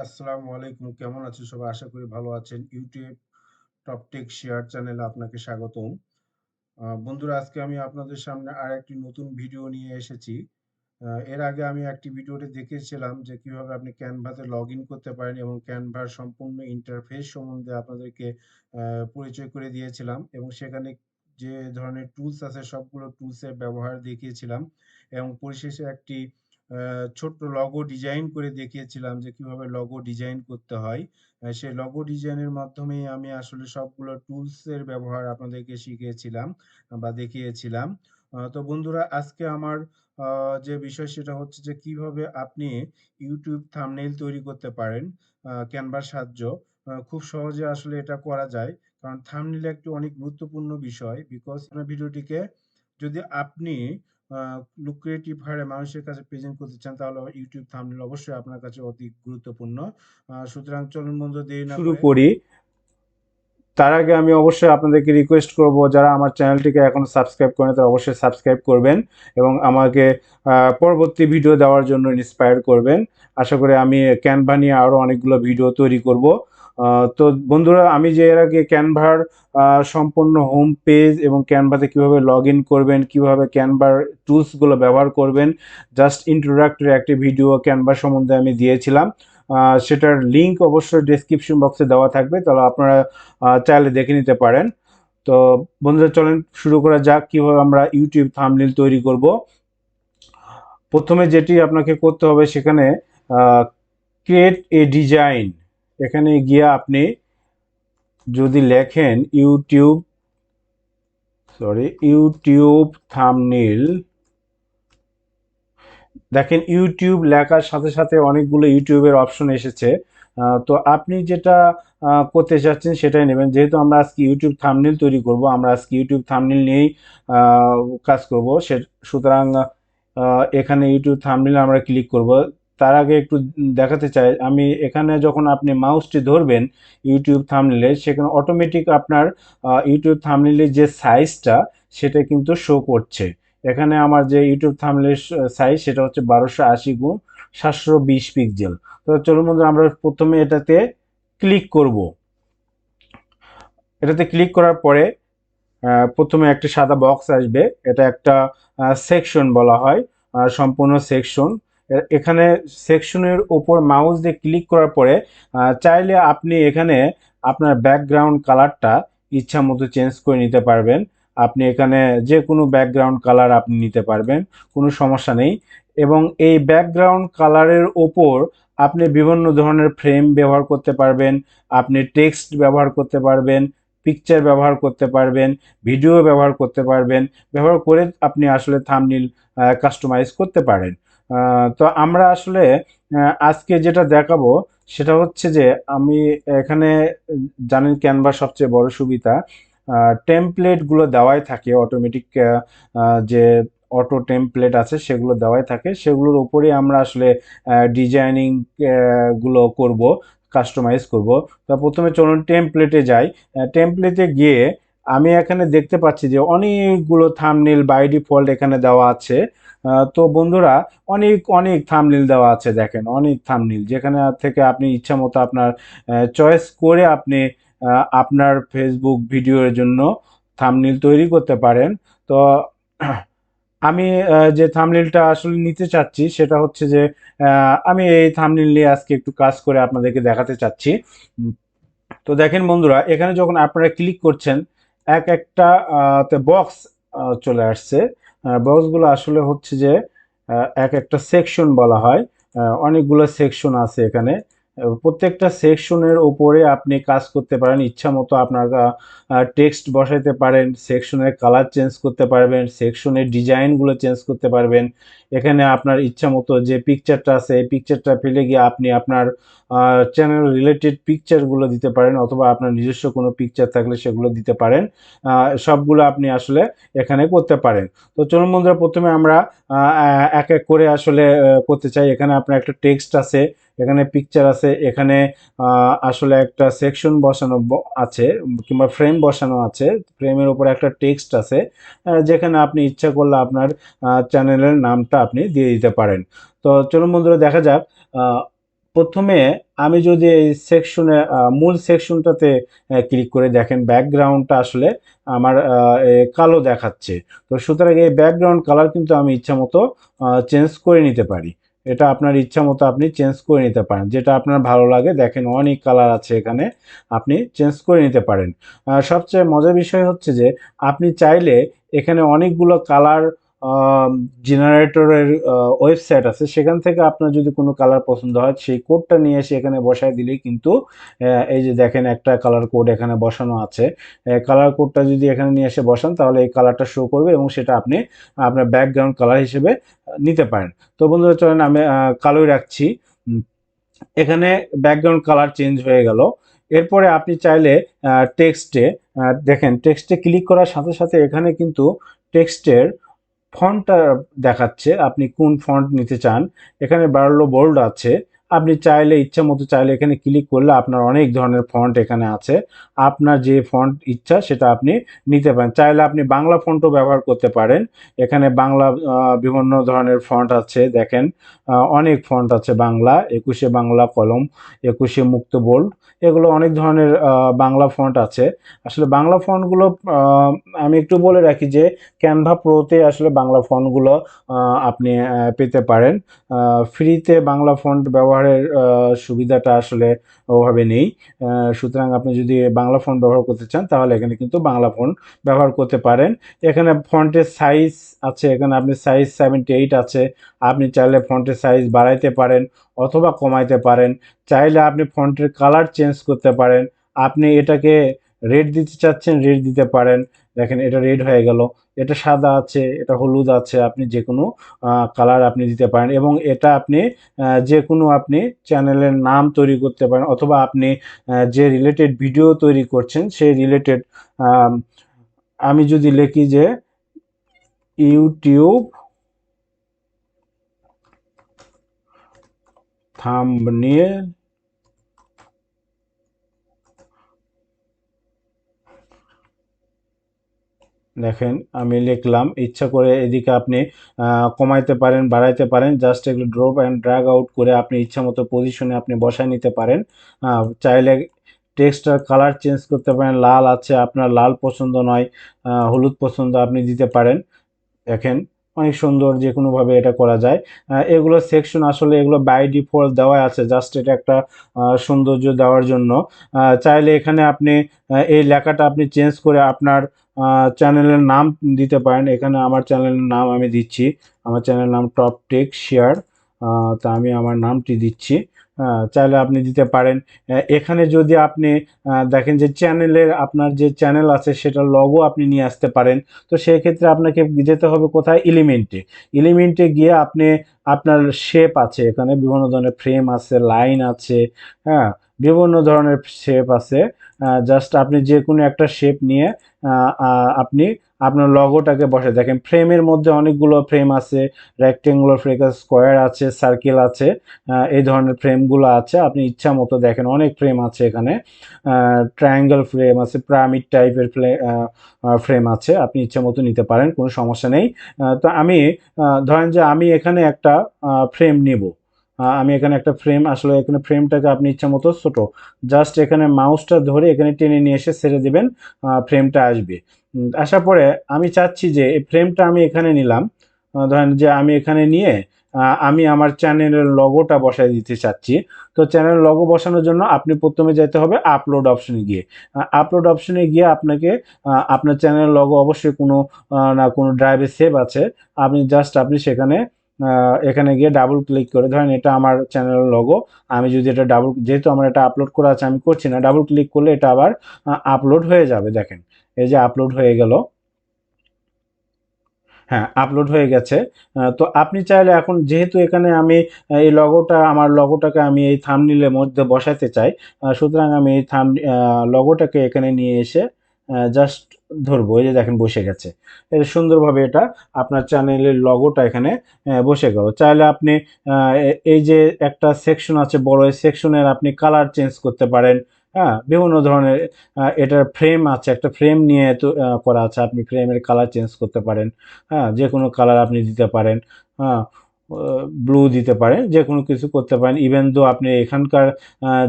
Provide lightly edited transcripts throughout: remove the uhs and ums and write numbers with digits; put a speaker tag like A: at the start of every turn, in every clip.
A: আসসালামু আলাইকুম। কেমন আছেন সবাই? আশা করি ভালো আছেন। ইউটিউব টপ টেক শেয়ার চ্যানেলে আপনাকে স্বাগতম। বন্ধুরা, আজকে আমি আপনাদের সামনে আরেকটি নতুন ভিডিও নিয়ে এসেছি। এর আগে আমি একটি ভিডিওতে দেখিয়েছিলাম যে কিভাবে আপনি ক্যানভাতে লগইন করতে পারেন এবং ক্যানভার সম্পূর্ণ ইন্টারফেস সম্বন্ধে আপনাদেরকে পরিচয় করে দিয়েছিলাম এবং সেখানে যে ধরনের টুলস আছে সবগুলো টুলসের ব্যবহার দেখিয়েছিলাম এবং পরিশেষে একটি ছোট্ট লগো ডিজাইন করে দেখিয়েছিলাম যে কিভাবে লগো ডিজাইন করতে হয়। সেই লগো ডিজাইনের মাধ্যমে আমি আসলে সবগুলো টুলসের ব্যবহার আপনাদেরকে শিখিয়েছিলাম বা দেখিয়েছিলাম। তো বন্ধুরা, আজকে আমার যে বিষয় সেটা হচ্ছে যে কিভাবে আপনি ইউটিউব থাম্বনেইল তৈরি করতে পারেন ক্যানভার সাহায্য। খুব সহজে আসলে এটা করা যায়, কারণ থাম্বনেইল একটি অনেক গুরুত্বপূর্ণ বিষয়। বিকজ ভিডিওটিকে যদি আপনি লুক্রেটিভ হারে মানুষের কাছে প্রেজেন্ট করতে চান, তাহলে ইউটিউব থাম্বনেইল অবশ্যই আপনার কাছে অতি গুরুত্বপূর্ণ। সুতরাং চলুন বন্ধু, দেরি না
B: শুরু
A: করে
B: করি। তার আগে আমি অবশ্যই আপনাদেরকে রিকোয়েস্ট করব, যারা আমার চ্যানেলটিকে এখনো সাবস্ক্রাইব করেন তারা অবশ্যই সাবস্ক্রাইব করবেন এবং আমাকে পরবর্তী ভিডিও দেওয়ার জন্য ইন্সপায়ার করবেন। আশা করি আমি ক্যানভা নিয়ে আরও অনেকগুলো ভিডিও তৈরি করব। তো বন্ধুরা, আমি যে এর আগে ক্যানভার সম্পূর্ণ হোম পেজ এবং ক্যানভাতে কীভাবে লগ ইন করবেন, কীভাবে ক্যানভার টুলসগুলো ব্যবহার করবেন, জাস্ট ইন্ট্রোডাক্টরি একটি ভিডিও ক্যানভা সম্বন্ধে আমি দিয়েছিলাম। সেটার লিঙ্ক অবশ্যই ডেসক্রিপশন বক্সে দেওয়া থাকবে, তাহলে আপনারা চাইলে দেখে নিতে পারেন। তো বন্ধুরা, চলেন শুরু করা যাক কিভাবে আমরা ইউটিউব থাম্বনেইল তৈরি করব। প্রথমে যেটি আপনাকে করতে হবে, সেখানে ক্রিয়েট এ ডিজাইন, এখানে গিয়ে আপনি যদি লেখেন ইউটিউব থাম্বনেইল, দেখেন ইউটিউব লেখার সাথে সাথে অনেকগুলো ইউটিউবের অপশন এসেছে। তো আপনি যেটা করতে চাচ্ছেন সেটাই নেবেন। যেহেতু আমরা আজকে ইউটিউব থাম্বনেইল তৈরি করব, আমরা আজকে ইউটিউব থাম্বনেইল নিয়েই কাজ করব, সুতরাং এখানে ইউটিউব থাম্বনেইল আমরা ক্লিক করব। তার আগে একটু দেখাতে চাই, আমি এখানে যখন আপনি মাউসটি ধরবেন ইউটিউব থাম্বনেইলে, সেখানে অটোমেটিক আপনার ইউটিউব থাম্বনেইলের যে সাইজটা সেটা কিন্তু শো করছে। এখানে আমার যে ইউটিউব থাম্বনেইলের সাইজ সেটা হচ্ছে 1280x720 পিক্সেল। তো চলুন বন্ধুরা, আমরা প্রথমে এটাতে ক্লিক করব। এটাতে ক্লিক করার পরে প্রথমে একটা সাদা বক্স আসবে, এটা একটা সেকশন বলা হয়, সম্পূর্ণ সেকশন। এখানে সেকশনের উপর মাউস দিয়ে ক্লিক করার পরে চাইলে আপনি এখানে আপনার ব্যাকগ্রাউন্ড কালারটা ইচ্ছা মতো চেঞ্জ করে নিতে পারবেন। আপনি এখানে যে কোনো ব্যাকগ্রাউন্ড কালার আপনি নিতে পারবেন, কোনো সমস্যা নেই। এবং এই ব্যাকগ্রাউন্ড কালারের ওপর আপনি বিভিন্ন ধরনের ফ্রেম ব্যবহার করতে পারবেন, আপনি টেক্সট ব্যবহার করতে পারবেন, পিকচার ব্যবহার করতে পারবেন, ভিডিও ব্যবহার করতে পারবেন। ব্যবহার করে আপনি আসলে থাম্বনেইল কাস্টমাইজ করতে পারেন। তো আমরা আসলে আজকে যেটা দেখাবো সেটা হচ্ছে যে, আমি এখানে জানেন ক্যানভা সবচেয়ে বড় সুবিধা, টেমপ্লেটগুলো দেওয়াই থাকে অটোমেটিক। যে অটো টেমপ্লেট আছে সেগুলো দেওয়াই থাকে, সেগুলোর উপরেই আমরা আসলে ডিজাইনিং গুলো করব, কাস্টমাইজ করব। তা প্রথমে চলুন টেমপ্লেটে যাই। টেমপ্লেটে গিয়ে আমি এখানে দেখতে পাচ্ছি যে অনেকগুলো থাম্বনেইল বাই ডিফল্ট এখানে দেওয়া আছে। তো বন্ধুরা, অনেক অনেক থাম্বনেইল দেওয়া আছে, দেখেন অনেক থাম্বনেইল, যেখানে থেকে আপনি ইচ্ছা মতো আপনার চয়েস করে আপনি আপনার ফেসবুক ভিডিওর জন্য থাম্বনেইল তৈরি করতে পারেন। তো আমি যে থাম্বনেইলটা আসলে নিতে চাচ্ছি সেটা হচ্ছে যে, আমি এই থাম্বনেইল নিয়ে আজকে একটু কাজ করে আপনাদেরকে দেখাতে চাচ্ছি। তো দেখেন বন্ধুরা, এখানে যখন আপনারা ক্লিক করছেন এক একটা বক্স চলে আসছে। বক্সগুলো আসলে হচ্ছে যে এক একটা সেকশন বলা হয়। অনেকগুলো সেকশন আছে এখানে। প্রত্যেকটা সেকশনের উপরে আপনি কাজ করতে পারেন, ইচ্ছা মতো আপনার টেক্সট বসাইতে পারেন, সেকশনের কালার চেঞ্জ করতে পারবেন, সেকশনের ডিজাইনগুলো চেঞ্জ করতে পারবেন। এখানে আপনার ইচ্ছা মতো যে পিকচারটা আছে এই পিকচারটা ফেলে গিয়ে আপনি আপনার চ্যানেল রিলেটেড পিকচারগুলো দিতে পারেন, অথবা আপনার নিজস্ব কোনো পিকচার থাকলে সেগুলো দিতে পারেন। সবগুলো আপনি আসলে এখানে করতে পারেন। তো চলুন বন্ধুরা, প্রথমে আমরা এক এক করে আসলে করতে চাই। এখানে আপনার একটা টেক্সট আছে, এখানে পিকচার আছে, এখানে আসলে একটা সেকশন বসানো আছে কিংবা ফ্রেম বসানো আছে, ফ্রেমের উপরে একটা টেক্সট আছে, যেখানে আপনি ইচ্ছা করলে আপনার চ্যানেলের নামটা আপনি দিয়ে দিতে পারেন। তো চলুন বন্ধুরা, দেখা যাক প্রথমে আমি যদি এই সেকশনে মূল সেকশনটাতে ক্লিক করে দেখেন ব্যাকগ্রাউন্ডটা আসলে আমার কালো দেখাচ্ছে। তো সুতরাং এই ব্যাকগ্রাউন্ড কালার কিন্তু আমি ইচ্ছা মতো চেঞ্জ করে নিতে পারি। এটা আপনার ইচ্ছা মতো আপনি চেঞ্জ করে নিতে পারেন, যেটা আপনার ভালো লাগে। দেখেন অনেক কালার আছে এখানে, আপনি চেঞ্জ করে নিতে পারেন। সবচেয়ে মজার বিষয় হচ্ছে যে আপনি চাইলে এখানে অনেকগুলো কালার জেনারেটরের ওয়েবসাইট আছে, সেখান থেকে আপনার যদি কোনো কালার পছন্দ হয় সেই কোডটা নিয়ে এসে এখানে বসায় দিলেই কিন্তু এই যে দেখেন একটা কালার কোড এখানে বসানো আছে। কালার কোডটা যদি এখানে নিয়ে এসে বসান তাহলে এই কালারটা শো করবে এবং সেটা আপনি আপনার ব্যাকগ্রাউন্ড কালার হিসেবে নিতে পারেন। তো বন্ধুরা চলেন আমি কালোই রাখছি। এখানে ব্যাকগ্রাউন্ড কালার চেঞ্জ হয়ে গেল। এরপরে আপনি চাইলে টেক্সটে দেখেন টেক্সটে ক্লিক করার সাথে সাথে এখানে কিন্তু টেক্সটের ফন্টটা দেখাচ্ছে, আপনি কোন ফন্ট নিতে চান। এখানে বার্লো বোল্ড আছে, আপনি চাইলে ইচ্ছা মতো চাইলে এখানে ক্লিক করলে আপনার অনেক ধরনের ফন্ট এখানে আছে। আপনার যে ফন্ট ইচ্ছা সেটা আপনি নিতে পারেন। চাইলে আপনি বাংলা ফন্টও ব্যবহার করতে পারেন। এখানে বাংলা বিভিন্ন ধরনের ফন্ট আছে, দেখেন অনেক ফন্ট আছে বাংলা, 21 বাংলা কলম, 21 মুক্ত বোল্ড, এগুলো অনেক ধরনের বাংলা ফন্ট আছে। আসলে বাংলা ফন্টগুলো আমি একটু বলে রাখি যে ক্যানভা প্রোতে আসলে বাংলা ফন্টগুলো আপনি পেতে পারেন। ফ্রিতে বাংলা ফন্ট ব্যবহারের সুবিধাটা আসলে ওভাবে নেই। সুতরাং আপনি যদি বাংলা ফন্ট ব্যবহার করতে চান তাহলে এখানে কিন্তু বাংলা ফন্ট ব্যবহার করতে পারেন। এখানে ফন্টের সাইজ আছে, এখানে আপনি সাইজ 78 আছে, আপনি চাইলে ফন্টের সাইজ বাড়াইতে পারেন অথবা কমাইতে পারেন। চাইলে আপনি ফন্টের কালার চেঞ্জ করতে পারেন। আপনি এটাকে রেড দিতে চাচ্ছেন, রেড দিতে পারেন। দেখেন এটা রেড হয়ে গেল। এটা সাদা আছে, এটা হলুদ আছে, আপনি যে কোনো কালার আপনি দিতে পারেন এবং এটা আপনি যে কোনো আপনি চ্যানেলের নাম তৈরি করতে পারেন অথবা আপনি যে রিলেটেড ভিডিও তৈরি করছেন সেই রিলেটেড, আমি যদি লিখি যে ইউটিউব থাম্বনেল, দেখেন আমি লিখলাম, ইচ্ছা করে এদিকে আপনি কমাইতে পারেন, বাড়াইতে পারেন। জাস্ট এগুলো ড্রপ অ্যান্ড ড্র্যাগ আউট করে আপনি ইচ্ছা মতো পজিশনে আপনি বসায় নিতে পারেন। চাইলে টেক্সটার কালার চেঞ্জ করতে পারেন, লাল আছে আপনার লাল পছন্দ নয়, হলুদ পছন্দ আপনি দিতে পারেন। দেখেন অনেক সুন্দর, যে কোনোভাবে এটা করা যায়। এগুলো সেকশন আসলে এগুলো বাই ডিফল্ট দেওয়া আছে, জাস্ট এটা একটা সৌন্দর্য দেওয়ার জন্য। চাইলে এখানে আপনি এই লেখাটা আপনি চেঞ্জ করে আপনার চ্যানেলের নাম দিতে পারেন। এখানে আমার চ্যানেলের নাম আমি দিচ্ছি, আমার চ্যানেলের নাম টপ টেক শেয়ার। তা আমি আমার নামটি দিচ্ছি। চাইলে আপনি দিতে পারেন। এখানে যদি আপনি দেখেন যে চ্যানেলের আপনার যে চ্যানেল আছে সেটার লগো আপনি নিয়ে আসতে পারেন। তো সেই ক্ষেত্রে আপনাকে যেতে হবে কোথায়, এলিমেন্টে। এলিমেন্টে গিয়ে আপনি আপনার শেপ আছে, এখানে বিভিন্ন ধরনের ফ্রেম আছে, লাইন আছে, হ্যাঁ, বিভিন্ন ধরনের শেপ আছে। জাস্ট আপনি যে কোনো একটা শেপ নিয়ে আপনি আপনার লগোটাকে বসে দেখেন। ফ্রেমের মধ্যে অনেকগুলো ফ্রেম আছে, রেক্টেঙ্গুলার ফ্রেম, স্কোয়ার আছে, সার্কেল আছে, এই ধরনের ফ্রেমগুলো আছে। আপনি ইচ্ছা মতো দেখেন অনেক ফ্রেম আছে এখানে, ট্রায়াঙ্গেল ফ্রেম আছে, পিরামিড টাইপের ফ্রেম আছে, আপনি ইচ্ছা মতো নিতে পারেন, কোনো সমস্যা নেই। তো আমি ধরেন যে আমি এখানে একটা ফ্রেম নিব। আমি এখানে একটা ফ্রেম, আসলে এখানে ফ্রেমটাকে আপনি ইচ্ছা মতো ছোট, জাস্ট এখানে মাউসটা ধরে এখানে টেনে নিয়ে এসে ছেড়ে দিবেন, ফ্রেমটা আসবে। আসার পরে আমি চাচ্ছি যে এই ফ্রেমটা আমি এখানে নিলাম, ধরেন যে আমি এখানে নিয়ে আমি আমার চ্যানেলের লগোটা বসাই দিতে চাচ্ছি। তো চ্যানেল লগো বসানোর জন্য আপনি প্রথমে যেতে হবে আপলোড অপশনে গিয়ে। আপলোড অপশনে গিয়ে আপনাকে আপনার চ্যানেল লগো অবশ্যই কোনো না কোনো ড্রাইভে সেভ আছে, আপনি জাস্ট আপনি সেখানে এখানে গিয়ে ডাবল ক্লিক করে, ধরেন এটা আমার চ্যানেলের লগো, আমি যদি এটা ডাবল, যেহেতু আমার এটা আপলোড করা আছে আমি করছি না, ডাবল ক্লিক করলে এটা আবার আপলোড হয়ে যাবে। দেখেন এই যে আপলোড হয়ে গেল। হ্যাঁ, আপলোড হয়ে গেছে। তো আপনি চাইলে এখন যেহেতু এখানে আমি এই লগোটা, আমার লগোটাকে আমি এই থাম্বনেইলের মধ্যে বসাতে চাই, সুতরাং আমি এই লগোটাকে এখানে নিয়ে এসে জাস্ট ধরবো, এই যে দেখেন বসে গেছে। এই যে সুন্দরভাবে এটা আপনার চ্যানেলের লগোটা এখানে বসে গেল। চাইলে আপনি এই যে একটা সেকশন আছে বড়, এই সেকশনের আপনি কালার চেঞ্জ করতে পারেন। হ্যাঁ, বিভিন্ন ধরনের এটার ফ্রেম আছে, একটা ফ্রেম নিয়ে তো করা আছে, আপনি ফ্রেমের কালার চেঞ্জ করতে পারেন। হ্যাঁ, যে কোনো কালার আপনি দিতে পারেন। হ্যাঁ, ব্লু দিতে পারেন, যে কোনো কিছু করতে পারেন। ইভেন দো আপনি এখানকার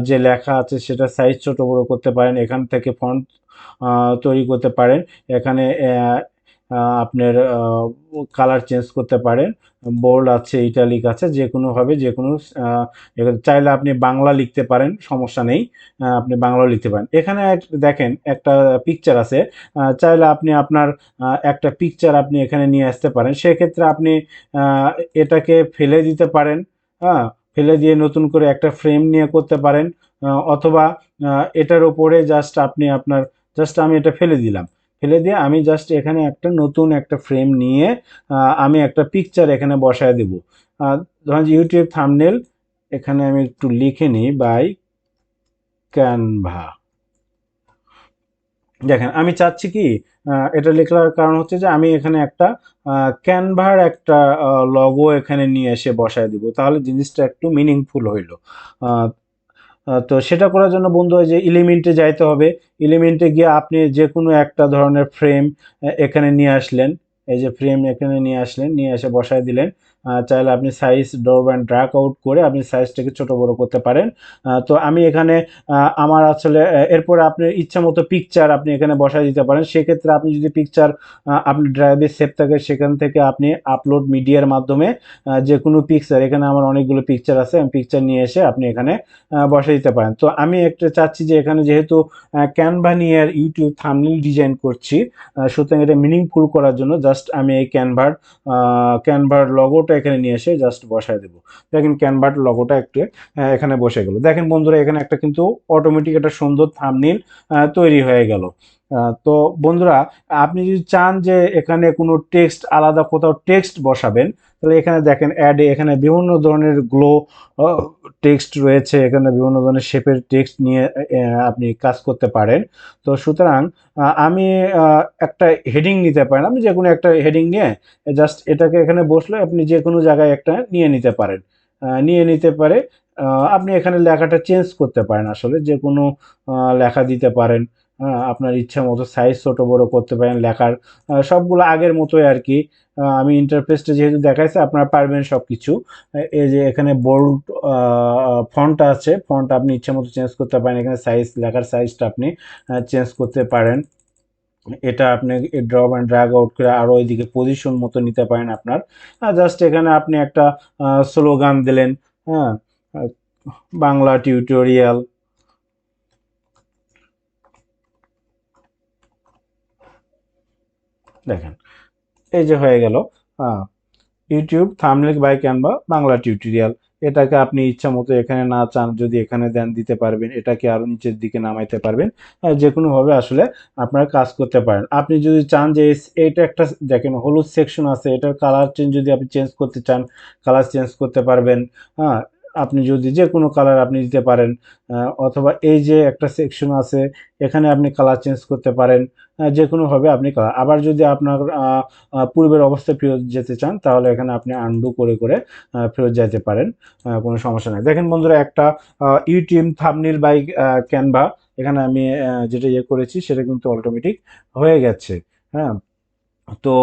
B: যে লেখা আছে সেটা সাইজ ছোট বড় করতে পারেন, এখান থেকে ফন্ট তৈরি করতে পারেন, এখানে আপনার কালার চেঞ্জ করতে পারেন, বোল্ড আছে, ইটালিক আছে, যে কোনোভাবে যে কোনো চাইলে আপনি বাংলা লিখতে পারেন, সমস্যা নেই, আপনি বাংলাও লিখতে পারেন। এখানে দেখেন একটা পিকচার আছে, চাইলে আপনি আপনার একটা পিকচার আপনি এখানে নিয়ে আসতে পারেন, সেক্ষেত্রে আপনি এটাকে ফেলে দিতে পারেন, হ্যাঁ, ফেলে দিয়ে নতুন করে একটা ফ্রেম নিয়ে করতে পারেন, অথবা এটার উপরে জাস্ট আপনি আপনার জাস্ট আমি এটা ফেলে দিলাম, ফেলে দিয়ে আমি জাস্ট এখানে একটা নতুন একটা ফ্রেম নিয়ে আমি একটা পিকচার এখানে বসায় দেব। ধরেন ইউটিউব থাম্বনেল, এখানে আমি একটু লিখে নিই বাই ক্যানভা। দেখেন আমি চাচ্ছি কি, এটা লেখার কারণ হচ্ছে যে আমি এখানে একটা ক্যানভার একটা লগো এখানে নিয়ে এসে বসায় দিব, তাহলে জিনিসটা একটু মিনিংফুল হইলো। আহ, তো সেটা করার জন্য বন্ধু হয় যে এলিমেন্টে যাইতে হবে, এলিমেন্টে গিয়ে আপনি যে কোনো একটা ধরনের ফ্রেম এখানে নিয়ে আসলেন, এই যে ফ্রেম এখানে নিয়ে আসলেন, নিয়ে এসে বসায় দিলেন। চাইলে আপনি size drop and drag out করে আপনি সাইজটাকে ছোট বড় করতে পারেন। তো আমি এখানে আমার আসলে এরপরে আপনার ইচ্ছা মতো পিকচার আপনি এখানে বসায় দিতে পারেন। সেক্ষেত্রে আপনি যদি পিকচার আপনি ড্রাইভে সেভ থাকে, সেখান থেকে আপনি আপলোড মিডিয়ার মাধ্যমে যে কোনো পিকচার, এখানে আমার অনেকগুলো পিকচার আছে, আমি পিকচার নিয়ে এসে আপনি এখানে বসে দিতে পারেন। তো আমি একটা চাচ্ছি যে এখানে যেহেতু ক্যানভা নিয়ে আর ইউটিউব থাম্বনেল ডিজাইন করছি, সুতরাং এটা মিনিংফুল করার জন্য জাস্ট আমি এই ক্যানভার লগোটা এখানে নিয়ে এসে জাস্ট বসায় দেবো। দেখেন ক্যানভার লগোটা একটু এখানে বসে গেল। দেখেন বন্ধুরা, এখানে একটা কিন্তু অটোমেটিক একটা সুন্দর থাম্বনেল তৈরি হয়ে গেল। তো বন্ধুরা, আপনি যদি চান যে এখানে কোনো টেক্সট আলাদা কোথাও টেক্সট বসাবেন, তাহলে এখানে দেখেন অ্যাডে এখানে বিভিন্ন ধরনের গ্লো টেক্সট রয়েছে, এখানে বিভিন্ন ধরনের শেপের টেক্সট নিয়ে আপনি কাজ করতে পারেন। তো সুতরাং আমি একটা হেডিং নিতে পারেন, আপনি যে কোনো একটা হেডিং নিয়ে জাস্ট এটাকে এখানে বসলে আপনি যে কোনো জায়গায় একটা নিয়ে নিতে পারেন, নিয়ে নিতে পারে। আপনি এখানে লেখাটা চেঞ্জ করতে পারেন, আসলে যে কোনো লেখা দিতে পারেন, আপনার ইচ্ছা মতো সাইজ ছোট বড় করতে পারেন লেখার, সবগুলো আগের মতোই আর কি। আমি ইন্টারফেসটা যেহেতু দেখাইছে আপনারা পারবেন সব কিছু। এই যে এখানে বোল্ড ফন্ট আছে, ফন্ট আপনি ইচ্ছা মতো চেঞ্জ করতে পারেন, এখানে সাইজ লেখার সাইজটা আপনি চেঞ্জ করতে পারেন। এটা আপনি ড্রপ অ্যান্ড ড্র্যাগ আউট করে আরো ওইদিকে পজিশন মতো নিতে পারেন আপনার। জাস্ট এখানে আপনি একটা স্লোগান দিলেন, হ্যাঁ, আহ, বাংলা টিউটোরিয়াল, দেখেন এই যে হয়ে গেল YouTube thumbnail by Canva Bangla tutorial. এটাকে আপনি ইচ্ছা মতো এখানে না চান যদি এখানে দেন দিতে পারবেন, এটাকে আরো নিচের দিকে নামাইতে পারবেন, যে কোনো ভাবে আসলে আপনারা কাজ করতে পারেন। আপনি যদি চান যে এটা একটা দেখেন হলুদ সেকশন আছে, এটার কালার চেঞ্জ যদি আপনি চেঞ্জ করতে চান, কালার চেঞ্জ করতে পারবেন। হ্যাঁ, আপনি যদি যে কোনো কালার আপনি দিতে পারেন, অথবা এই যে একটা সেকশন আছে, এখানে আপনি কালার চেঞ্জ করতে পারেন, যে কোনোভাবে আপনি কালার। আবার যদি আপনার পূর্বের অবস্থায় ফেরত যেতে চান, তাহলে এখানে আপনি আনডু করে করে ফেরত যেতে পারেন, কোনো সমস্যা নেই। দেখেন বন্ধুরা, একটা ইউটিউব থাম্বনেল বাই ক্যানভা এখানে আমি যেটা ইয়ে করেছি সেটা কিন্তু অটোমেটিক হয়ে গেছে। হ্যাঁ, তো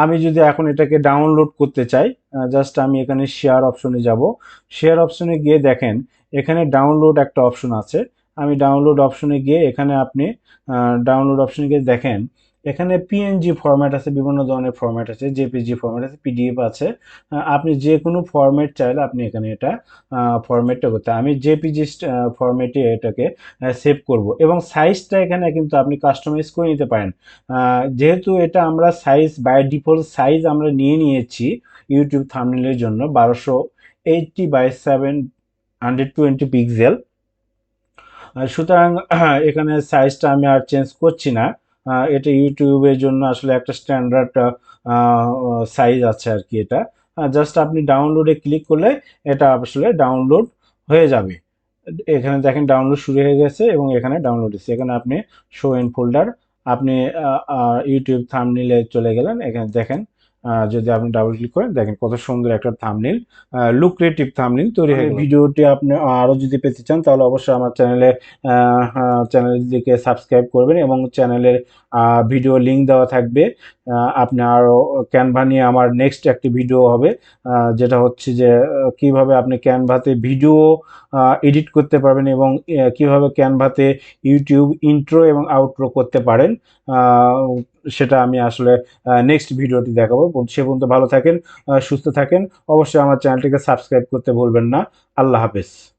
B: আমি যদি এখন এটাকে ডাউনলোড করতে চাই, জাস্ট আমি এখানে শেয়ার অপশনে যাব। শেয়ার অপশনে গিয়ে দেখেন এখানে ডাউনলোড একটা অপশন আছে। আমি ডাউনলোড অপশনে গিয়ে এখানে আপনি ডাউনলোড অপশনে গিয়ে দেখেন এখানে পিএনজি ফরম্যাট আছে, বিভিন্ন ধরনের ফরম্যাট আছে, জেপিজি ফরম্যাট আছে, পিডিএফ আছে। আপনি যে কোনো ফরম্যাট চাইলে আপনি এখানে এটা ফরম্যাটটা করতে, আমি জেপিজি ফরম্যাটে এটাকে সেভ করব, এবং সাইজটা এখানে কিন্তু আপনি কাস্টমাইজ করে নিতে পারেন। যেহেতু এটা আমরা সাইজ বাই ডিফল্ট সাইজ আমরা নিয়ে নিয়েছি ইউটিউব থাম্বনেলের জন্য 1280 বাই 720 পিক্সেল, সুতরাং এখানে সাইজটা আমি আর চেঞ্জ করছি না। এটা ইউটিউবের জন্য আসলে একটা স্ট্যান্ডার্ড সাইজ আছে আর কি। এটা জাস্ট আপনি ডাউনলোডে ক্লিক করলে এটা আসলে ডাউনলোড হয়ে যাবে। এখানে দেখেন ডাউনলোড শুরু হয়ে গেছে এবং এখানে ডাউনলোড হচ্ছে, এখানে আপনি শো ইন ফোল্ডার, আপনি ইউটিউব থাম্বনেইলে চলে গেলেন, এখানে দেখেন যদি আপনি ডাবল ক্লিক করেন দেখেন কত সুন্দর একটা থাম্বনেল, লুক্রেটিভ থাম্বনেল তৈরি হয়ে গেল। ভিডিওটি আপনি আরও যদি পেতে চান তাহলে অবশ্যই আমার চ্যানেলটিকে সাবস্ক্রাইব করবেন এবং চ্যানেলের ভিডিও লিঙ্ক দেওয়া থাকবে। আপনি আরও ক্যানভা নিয়ে আমার নেক্সট একটি ভিডিও হবে, যেটা হচ্ছে যে কিভাবে আপনি ক্যানভাতে ভিডিও এডিট করতে পারবেন এবং কিভাবে ক্যানভাতে ইউটিউব ইন্ট্রো এবং আউটরো করতে পারেন, সেটা আমি আসলে নেক্সট ভিডিওটি দেখাবো। সে পর্যন্ত ভালো থাকেন, সুস্থ থাকেন, অবশ্যই আমার চ্যানেলটিকে সাবস্ক্রাইব করতে ভুলবেন না। আল্লাহ হাফেজ।